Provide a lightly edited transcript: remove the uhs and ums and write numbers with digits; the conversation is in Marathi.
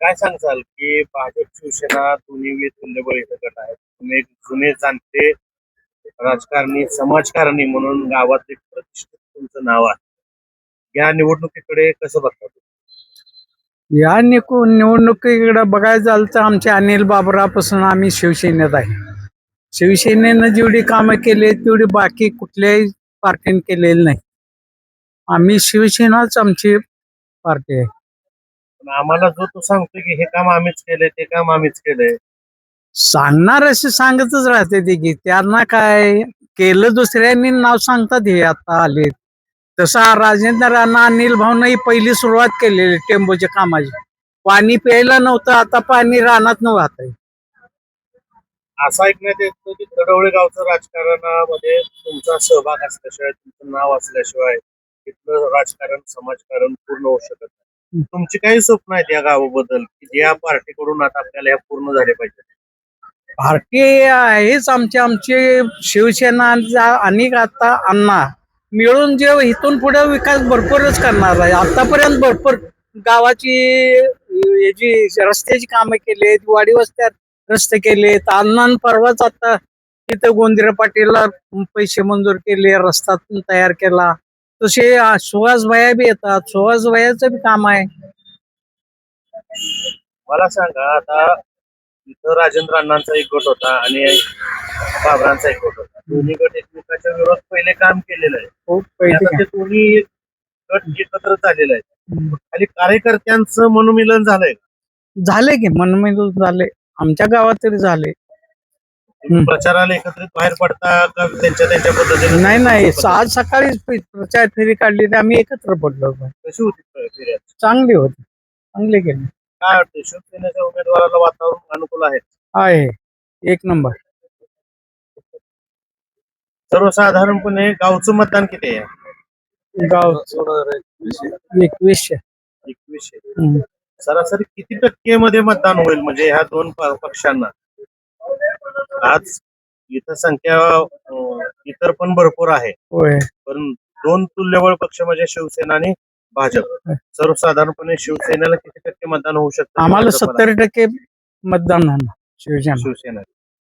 काय सांगचाल की भाजप शिवसेना दोन्ही तुल्यबळ इथं गट आहेत. तुम्ही एक जुने जाणते राजकारणी समाजकारणी म्हणून गावात एक प्रतिष्ठित तुमचं नाव आहे. या निवडणुकीकडे कसं बघता तुम्ही? या निवडणुकीकडे बघायचं झालं तर आमच्या अनिल बाबरापासून आम्ही शिवसेनेत आहे. शिवसेनेनं जेवढी कामं केली तेवढी बाकी कुठल्याही पार्टीने केलेली नाही. आम्ही शिवसेनाच आमची पार्टी आहे. पण आम्हाला जो तो सांगतो की हे काम आम्हीच केलंय ते काम आम्हीच केलंय. सांगणार असे सांगतच राहते ते की त्यांना काय केलं दुसऱ्यांनी नाव सांगतात हे आता आले. तसा राजेंद्र राणा अनिल भाऊनही पहिली सुरुवात केलेली टेंबूच्या कामाची. पाणी प्यायला नव्हतं, आता पाणी रानात न वाहत आहे. असं ऐकण्यात येतं की तडवळे गावचं राजकारणामध्ये तुमचा सहभाग असल्याशिवाय तुमचं नाव असल्याशिवाय तिथलं राजकारण समाजकारण पूर्ण होऊ शकत नाही. तुमची काही स्वप्न आहेत या गावाबद्दल की या पार्टीकडून आता आपल्याला या पूर्ण झाले पाहिजे? पार्टी हेच आमचे शिवसेना आणि आता अण्णा मिळून जे इथून पुढे विकास भरपूरच करणार आहे. आतापर्यंत भरपूर गावाची याची रस्त्याची कामं केली, वाडी वस्त्यात रस्ते केले. अण्णांनी परवाच आता तिथं गोंदिरे पाटीलला पैसे मंजूर केले, रस्ता तयार केला. तसे सुहास भैया बी येतात, सुहास भैयाचं बी काम आहे. मला सांगा आता इथं राजेंद्र अण्णांचा एक गट होता आणि बाबरांचा एक गट होता. दोन्ही गट एकमेकाच्या विरोधात पहिले काम केलेलं आहे. खूप आणि आता पहिले ते दोन्ही गट एकत्र झालेले आहेत. खाली कार्यकर्त्यांचं मनोमिलन झालंय. झाले की मनमिळून झाले, आमच्या गावात तरी झाले. तुम्ही प्रचाराला एकत्रित बाहेर पडता का त्यांच्या पद्धतीने? नाही आज सकाळीच प्रचार फेरी काढली तर आम्ही एकत्र पडलो. कशी होती फिर्याद? चांगली होती, चांगली केली काय वाटतं शिवसेनेच्या उमेदवाराला वातावरण अनुकूल आहे? आहे. एक नंबर. सर्वसाधारणपणे गावचं मतदान किती आहे? गाव 2100. 2100. सरासरी किती टक्के मध्ये मतदान होईल म्हणजे ह्या दोन पक्षांना? आज इथं संख्या इतर पण भरपूर आहे, होय. पण दोन तुल्यबळ पक्ष म्हणजे शिवसेना आणि भाजप. सर्वसाधारणपणे शिवसेनेला किती टक्के मतदान होऊ शकतं? आम्हाला 70% मतदान होणार शिवसेना. शिवसेना